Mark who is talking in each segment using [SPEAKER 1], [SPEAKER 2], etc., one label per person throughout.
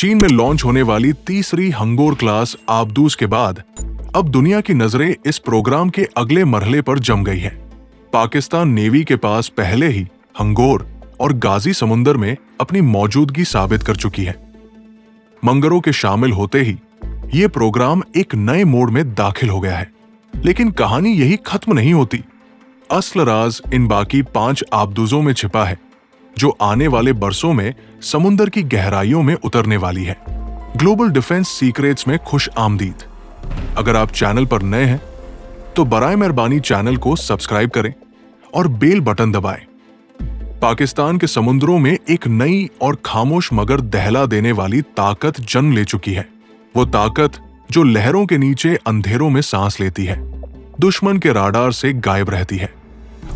[SPEAKER 1] चीन में लॉन्च होने वाली तीसरी हंगोर क्लास आबदूस के बाद अब दुनिया की नजरें इस प्रोग्राम के अगले मरहले पर जम गई हैं। पाकिस्तान नेवी के पास पहले ही हंगोर और गाजी समुंदर में अपनी मौजूदगी साबित कर चुकी है। मंगरों के शामिल होते ही ये प्रोग्राम एक नए मोड़ में दाखिल हो गया है। लेकिन कहानी यही खत्म नहीं होती। असल राज इन बाकी 5 आबदूजों में छिपा है, जो आने वाले बरसों में समुंदर की गहराइयों में उतरने वाली है। ग्लोबल डिफेंस सीक्रेट्स में खुश आमदीद। अगर आप चैनल पर नए हैं तो बराए मेहरबानी चैनल को सब्सक्राइब करें और बेल बटन दबाएं। पाकिस्तान के समुद्रों में एक नई और खामोश मगर दहला देने वाली ताकत जन्म ले चुकी है। वो ताकत जो लहरों के नीचे अंधेरों में सांस लेती है, दुश्मन के राडार से गायब रहती है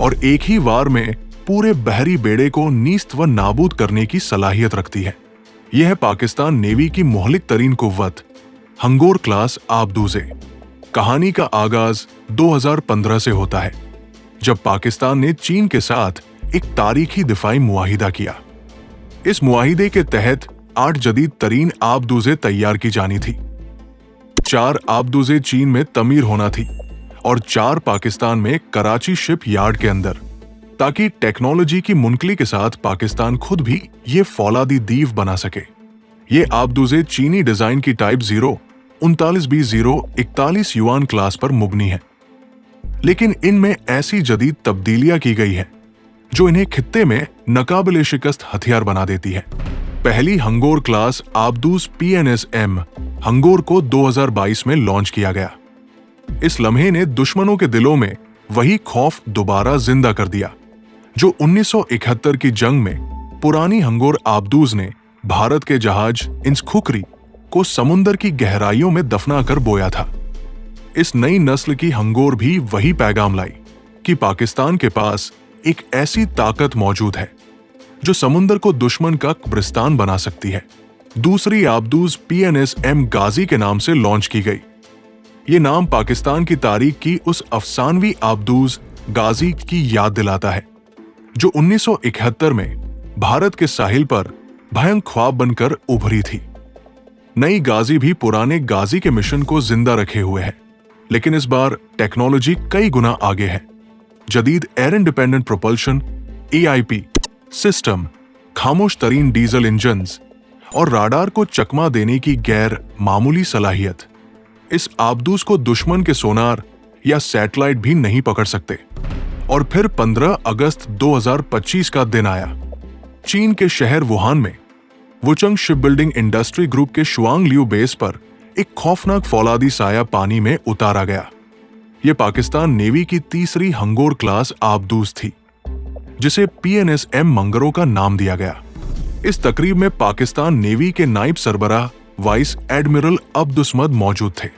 [SPEAKER 1] और एक ही वार में पूरे बहरी बेड़े को नीस्त व नाबूद करने की सलाहियत रखती है। यह है पाकिस्तान नेवी की मोहलिक तरीन कुव्वत हंगोर क्लास आबदूज़े। कहानी का आगाज 2015 से होता है, जब पाकिस्तान ने चीन के साथ एक तारीखी दिफाई मुआहिदा किया। इस मुआहिदे के तहत 8 जदीद तरीन आबदूज़े तैयार की जानी थी। 4 आबदूज़े चीन में तमीर होना थी और 4 पाकिस्तान में कराची शिप यार्ड के अंदर, ताकि टेक्नोलॉजी की मुनकली के साथ पाकिस्तान खुद भी ये फौलादी दीव बना सके। ये आबदूज़े चीनी डिजाइन की टाइप 0 39B0 41 युआन क्लास पर मुबनी है, लेकिन इनमें ऐसी जदीद तब्दीलियां की गई है जो इन्हें खित्ते में नाकाबिले शिकस्त हथियार बना देती है। पहली हंगोर क्लास आबदूस PNSM हंगोर को 2022 में लॉन्च किया गया। इस लम्हे ने दुश्मनों के दिलों में वही खौफ दोबारा जिंदा कर दिया जो 1971 की जंग में पुरानी हंगोर आबदूज ने भारत के जहाज इंसखुकरी को समुंदर की गहराइयों में दफना कर बोया था। इस नई नस्ल की हंगोर भी वही पैगाम लाई कि पाकिस्तान के पास एक ऐसी ताकत मौजूद है जो समुंदर को दुश्मन का कब्रिस्तान बना सकती है। दूसरी आबदूज PNSM गाजी के नाम से लॉन्च की गई। ये नाम पाकिस्तान की तारीख की उस अफसानवी आबदूज गाजी की याद दिलाता है जो 1971 में भारत के साहिल पर भयंकर ख्वाब बनकर उभरी थी। नई गाजी भी पुराने गाजी के मिशन को जिंदा रखे हुए है, लेकिन इस बार टेक्नोलॉजी कई गुना आगे है। जदीद air independent propulsion AIP system, खामोश तरीन डीजल इंजन्स और राडार को चकमा देने की गैर मामूली सलाहियत। इस आबदूस को दुश्मन के सोनार या सैटेलाइट भी नहीं पकड़ सकते। और फिर 15 अगस्त 2025 का दिन आया। चीन के शहर वुहान में वुचंग शिपबिल्डिंग इंडस्ट्री ग्रुप के शुआंग लियू बेस पर एक खौफनाक फौलादी साया पानी में उतारा गया। यह पाकिस्तान नेवी की तीसरी हंगोर क्लास आबदूस थी, जिसे PNSM मंगरों का नाम दिया गया। इस तकरीब में पाकिस्तान नेवी के नायब सरबराह वाइस एडमिरल अब्दुस्मद मौजूद थे।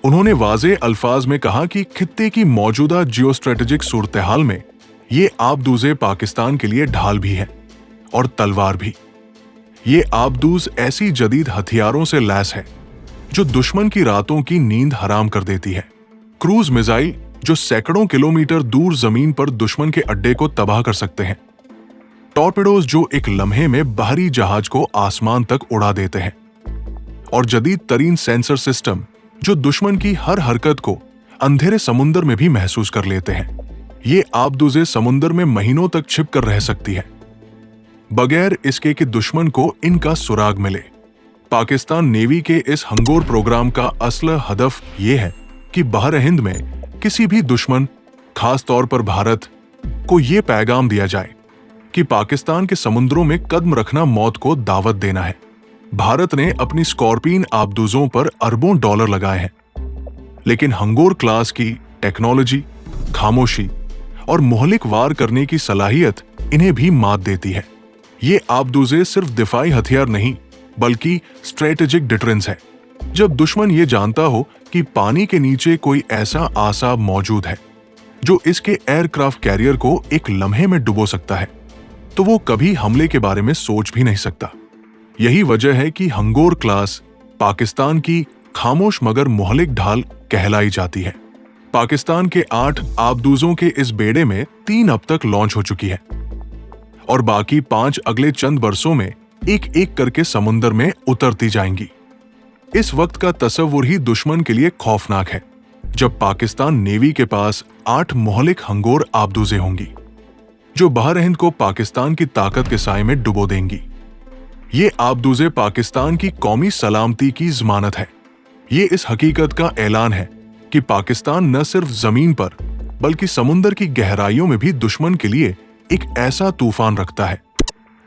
[SPEAKER 1] उन्होंने वाज़े अल्फाज में कहा कि खित्ते की मौजूदा जियोस्ट्रेटेजिक सूरत-ए-हाल में ये आबदूज़े पाकिस्तान के लिए ढाल भी है और तलवार भी। ये आबदूज ऐसी जदीद हथियारों से लैस है जो दुश्मन की रातों की नींद हराम कर देती है। क्रूज मिसाइल जो सैकड़ों किलोमीटर दूर जमीन पर दुश्मन के अड्डे को तबाह कर सकते हैं। टॉर्पेडोज जो एक लम्हे में बाहरी जहाज को आसमान तक उड़ा देते हैं। और जदीद तरीन सेंसर सिस्टम जो दुश्मन की हर हरकत को अंधेरे समुंदर में भी महसूस कर लेते हैं। ये आबदूज़े समुंदर में महीनों तक छिप कर रह सकती है, बगैर इसके कि दुश्मन को इनका सुराग मिले। पाकिस्तान नेवी के इस हंगोर प्रोग्राम का असल हदफ ये है कि बहर हिंद में किसी भी दुश्मन, खास तौर पर भारत, को ये पैगाम दिया जाए कि पाकिस्तान के समुद्रों में कदम रखना मौत को दावत देना है। भारत ने अपनी स्कॉर्पियन आबदूजों पर अरबों डॉलर लगाए हैं, लेकिन हंगोर क्लास की टेक्नोलॉजी, खामोशी और मोहलिक वार करने की सलाहियत इन्हें भी मात देती है। ये आबदूज़े सिर्फ दिफाई हथियार नहीं, बल्कि स्ट्रेटेजिक डिटरेंस है। जब दुश्मन ये जानता हो कि पानी के नीचे कोई ऐसा आसाब मौजूद है जो इसके एयरक्राफ्ट कैरियर को एक लम्हे में डुबो सकता है, तो वो कभी हमले के बारे में सोच भी नहीं सकता। यही वजह है कि हंगोर क्लास पाकिस्तान की खामोश मगर मोहलिक ढाल कहलाई जाती है। पाकिस्तान के 8 आबदूजों के इस बेड़े में 3 अब तक लॉन्च हो चुकी है और बाकी 5 अगले चंद बरसों में एक एक करके समुंदर में उतरती जाएंगी। इस वक्त का तस्वुर ही दुश्मन के लिए खौफनाक है, जब पाकिस्तान नेवी के पास 8 मोहलिक हंगोर आबदूजें होंगी जो बहर हिंद को पाकिस्तान की ताकत के साए में डुबो देंगी। ये आबदूजे पाकिस्तान की कौमी सलामती की जमानत है। ये इस हकीकत का ऐलान है कि पाकिस्तान न सिर्फ जमीन पर बल्कि समुंदर की गहराइयों में भी दुश्मन के लिए एक ऐसा तूफान रखता है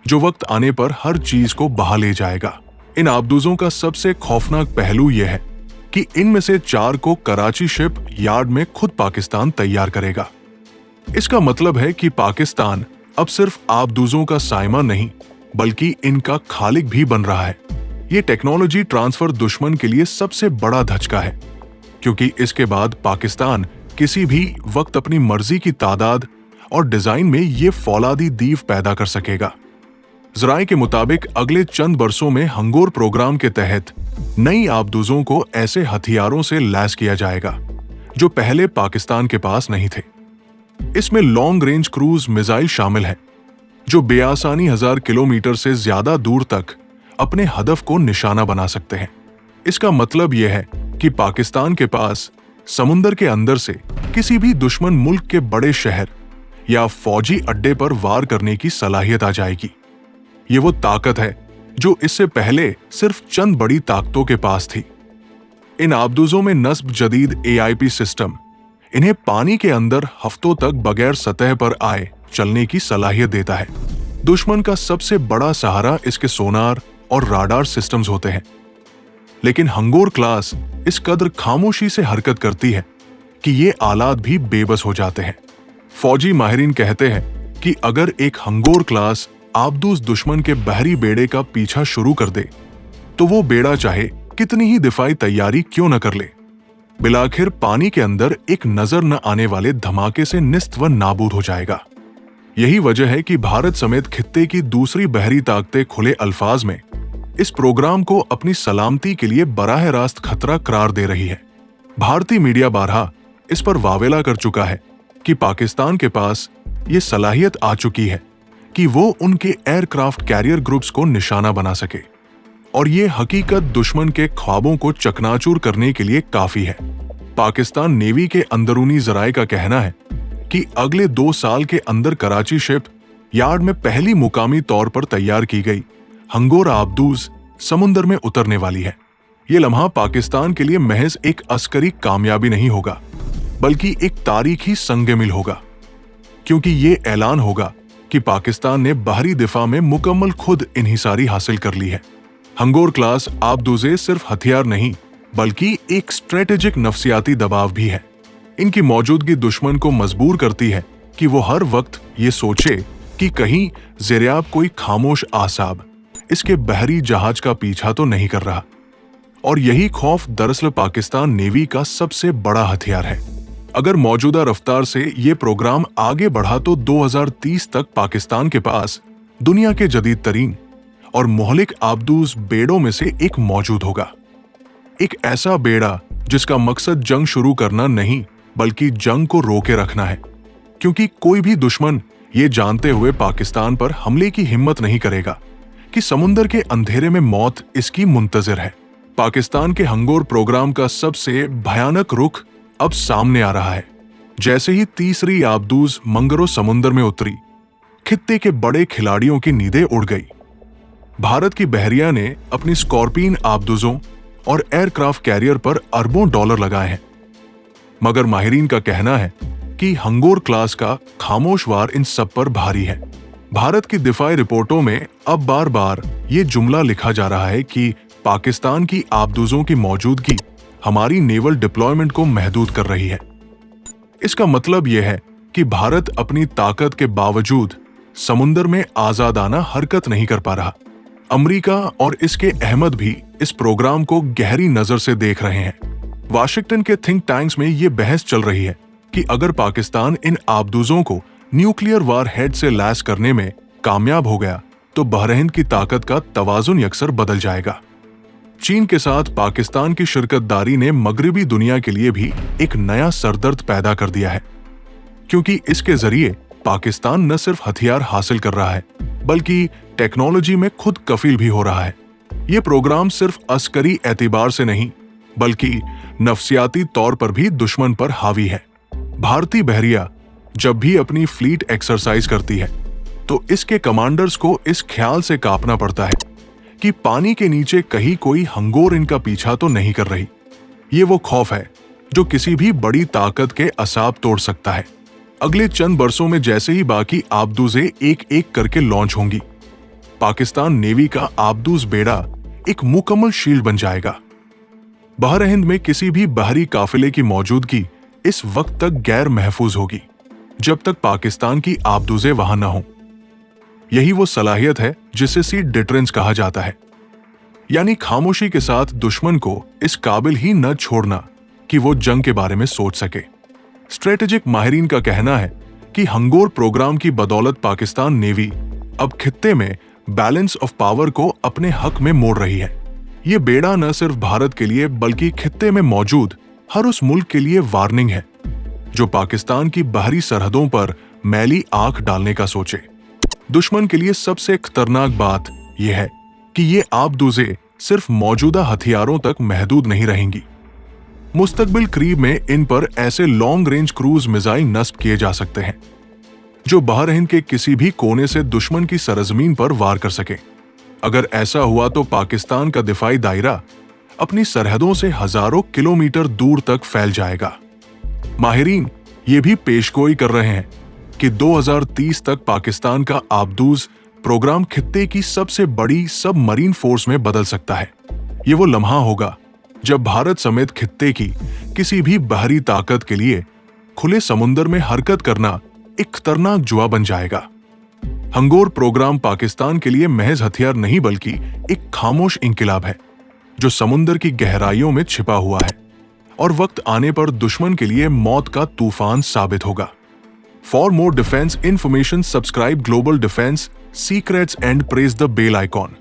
[SPEAKER 1] जो वक्त आने पर हर चीज को बहा ले जाएगा। इन आबदूजों का सबसे खौफनाक पहलू यह है कि इनमें से 4 को कराची शिप यार्ड में खुद पाकिस्तान तैयार करेगा। इसका मतलब है कि पाकिस्तान अब सिर्फ आबदूजों का साइमा नहीं बल्कि इनका खालिक भी बन रहा है। ये टेक्नोलॉजी ट्रांसफर दुश्मन के लिए सबसे बड़ा धचका है, क्योंकि इसके बाद पाकिस्तान किसी भी वक्त अपनी मर्जी की तादाद और डिजाइन में ये फौलादी दीव पैदा कर सकेगा। ज़राए के मुताबिक अगले चंद बरसों में हंगोर प्रोग्राम के तहत नई आबदूजों को ऐसे हथियारों से लैस किया जाएगा जो पहले पाकिस्तान के पास नहीं थे। इसमें लॉन्ग रेंज क्रूज मिसाइल शामिल है जो बेआसानी 1000 किलोमीटर से ज्यादा दूर तक अपने हदफ को निशाना बना सकते हैं। इसका मतलब यह है कि पाकिस्तान के पास समुंदर के अंदर से किसी भी दुश्मन मुल्क के बड़े शहर या फौजी अड्डे पर वार करने की सलाहियत आ जाएगी। ये वो ताकत है जो इससे पहले सिर्फ चंद बड़ी ताकतों के पास थी। इन आबदूजों में नस्ब जदीद AIP सिस्टम इन्हें पानी के अंदर हफ्तों तक बगैर सतह पर आए चलने की सलाहियत देता है। दुश्मन का सबसे बड़ा सहारा इसके सोनार और राडार सिस्टम्स होते हैं, लेकिन हंगोर क्लास इस कदर खामोशी से हरकत करती है कि ये आलात भी बेबस हो जाते हैं। फौजी माहिरीन कहते हैं कि अगर एक हंगोर क्लास आबदूज दुश्मन के बहरी बेड़े का पीछा शुरू कर दे तो वो बेड़ा चाहे कितनी ही दिफाई तैयारी क्यों न कर ले, बिलाखिर पानी के अंदर एक नजर न आने वाले धमाके से निस्त व नाबूद हो जाएगा। यही वजह है कि भारत समेत खित्ते की दूसरी बहरी ताकतें खुले अल्फाज में इस प्रोग्राम को अपनी सलामती के लिए बराह रास्त खतरा करार दे रही है। भारतीय मीडिया बारहा इस पर वावेला कर चुका है कि पाकिस्तान के पास ये सलाहियत आ चुकी है कि वो उनके एयरक्राफ्ट कैरियर ग्रुप्स को निशाना बना सके, और ये हकीकत दुश्मन के ख्वाबों को चकनाचूर करने के लिए काफी है। पाकिस्तान नेवी के अंदरूनी जराए का कहना है कि अगले 2 साल के अंदर कराची शिप यार्ड में पहली मुकामी तौर पर तैयार की गई हंगोर आबदूज समुंदर में उतरने वाली है। ये लम्हा पाकिस्तान के लिए महज एक अस्करी कामयाबी नहीं होगा बल्कि एक तारीखी संग-ए-मिल होगा, क्योंकि ये ऐलान होगा कि पाकिस्तान ने बाहरी दिफा में मुकम्मल खुद इन्हिसारी हासिल कर ली है। हंगोर क्लास आबदूजे सिर्फ हथियार नहीं बल्कि एक स्ट्रेटेजिक नफ्सियाती दबाव भी है। इनकी मौजूदगी दुश्मन को मजबूर करती है कि वो हर वक्त ये सोचे कि कहीं ज़ेरियाब कोई खामोश आसाब इसके बहरी जहाज का पीछा तो नहीं कर रहा। और यही खौफ दरअसल पाकिस्तान नेवी का सबसे बड़ा हथियार है। अगर मौजूदा रफ्तार से ये प्रोग्राम आगे बढ़ा तो 2030 तक पाकिस्तान के पास दुनिया के जदीद तरीन और मोहलिक आबदूज बेड़ों में से एक मौजूद होगा। एक ऐसा बेड़ा जिसका मकसद जंग शुरू करना नहीं बल्कि जंग को रोके रखना है, क्योंकि कोई भी दुश्मन ये जानते हुए पाकिस्तान पर हमले की हिम्मत नहीं करेगा कि समुंदर के अंधेरे में मौत इसकी मुंतजिर है। पाकिस्तान के हंगोर प्रोग्राम का सबसे भयानक रुख अब सामने आ रहा है। जैसे ही तीसरी आबदूज मंगरो समुंदर में उतरी, खित्ते के बड़े खिलाड़ियों की नींदें उड़ गई। भारत की बहरिया ने अपनी स्कॉर्पियन आबदूजों और एयरक्राफ्ट कैरियर पर अरबों डॉलर लगाए हैं, मगर माहिरीन का कहना है कि हंगोर क्लास का खामोश वार इन सब पर भारी है। भारत की दिफाई रिपोर्टों में अब बार बार ये जुमला लिखा जा रहा है कि पाकिस्तान की आबदूजों की मौजूदगी हमारी नेवल डिप्लॉयमेंट को महदूद कर रही है। इसका मतलब यह है कि भारत अपनी ताकत के बावजूद समुंदर में आजादाना हरकत नहीं कर पा रहा। अमेरिका और इसके अहमद भी इस प्रोग्राम को गहरी नजर से देख रहे हैं। वाशिंगटन के थिंक टैंक्स में ये बहस चल रही है कि अगर पाकिस्तान इन आबदूजों को न्यूक्लियर वार हेड से लैस करने में कामयाब हो गया तो बहरीन की ताकत का तवाजुन यकसर बदल जाएगा। चीन के साथ पाकिस्तान की शिरकतदारी ने मगरिबी दुनिया के लिए भी एक नया सरदर्द पैदा कर दिया है, क्योंकि इसके जरिए पाकिस्तान न सिर्फ हथियार हासिल कर रहा है बल्कि टेक्नोलॉजी में खुद कफील भी हो रहा है। ये प्रोग्राम सिर्फ अस्करी एतबार से नहीं बल्कि नफसियाती तौर पर भी दुश्मन पर हावी है। भारतीय बहरिया जब भी अपनी फ्लीट एक्सरसाइज करती है तो इसके कमांडर्स को इस ख्याल से कांपना पड़ता है कि पानी के नीचे कहीं कोई हंगोर इनका पीछा तो नहीं कर रही। ये वो खौफ है जो किसी भी बड़ी ताकत के असाब तोड़ सकता है। अगले चंद बरसों में जैसे ही बाकी आबदूजें एक एक करके लॉन्च होंगी, पाकिस्तान नेवी का आबदूज बेड़ा एक मुकम्मल शील्ड बन जाएगा। बहर हिंद में किसी भी बाहरी काफिले की मौजूदगी इस वक्त तक गैर महफूज होगी जब तक पाकिस्तान की आबदूजें वहां न हों। यही वो सलाहियत है जिसे सीट डिटरेंस कहा जाता है, यानी खामोशी के साथ दुश्मन को इस काबिल ही न छोड़ना कि वो जंग के बारे में सोच सके। स्ट्रेटेजिक माहिरीन का कहना है कि हंगोर प्रोग्राम की बदौलत पाकिस्तान नेवी अब खित्ते में बैलेंस ऑफ पावर को अपने हक में मोड़ रही है। ये बेड़ा न सिर्फ भारत के लिए बल्कि खित्ते में मौजूद हर उस मुल्क के लिए वार्निंग है जो पाकिस्तान की बाहरी सरहदों पर मैली आंख डालने का सोचे। दुश्मन के लिए सबसे खतरनाक बात यह है कि ये आबदूजें सिर्फ मौजूदा हथियारों तक महदूद नहीं रहेंगी। मुस्तकबिल करीब में इन पर ऐसे लॉन्ग रेंज क्रूज मिसाइल नस्ब किए जा सकते हैं जो बहर हिंद के किसी भी कोने से दुश्मन की सरजमीन पर वार कर सके। अगर ऐसा हुआ तो पाकिस्तान का दिफाई दायरा अपनी सरहदों से हजारों किलोमीटर दूर तक फैल जाएगा। माहिरीन ये भी पेशगोई कर रहे हैं कि 2030 तक पाकिस्तान का आबदूज प्रोग्राम खित्ते की सबसे बड़ी सब मरीन फोर्स में बदल सकता है। ये वो लम्हा होगा जब भारत समेत खित्ते की किसी भी बाहरी ताकत के लिए खुले समुद्र में हरकत करना एक खतरनाक जुआ बन जाएगा। हंगोर प्रोग्राम पाकिस्तान के लिए महज हथियार नहीं बल्कि एक खामोश इंकिलाब है जो समुद्र की गहराइयों में छिपा हुआ है और वक्त आने पर दुश्मन के लिए मौत का तूफान साबित होगा। For more defence information subscribe Global Defence Secrets and press the bell icon.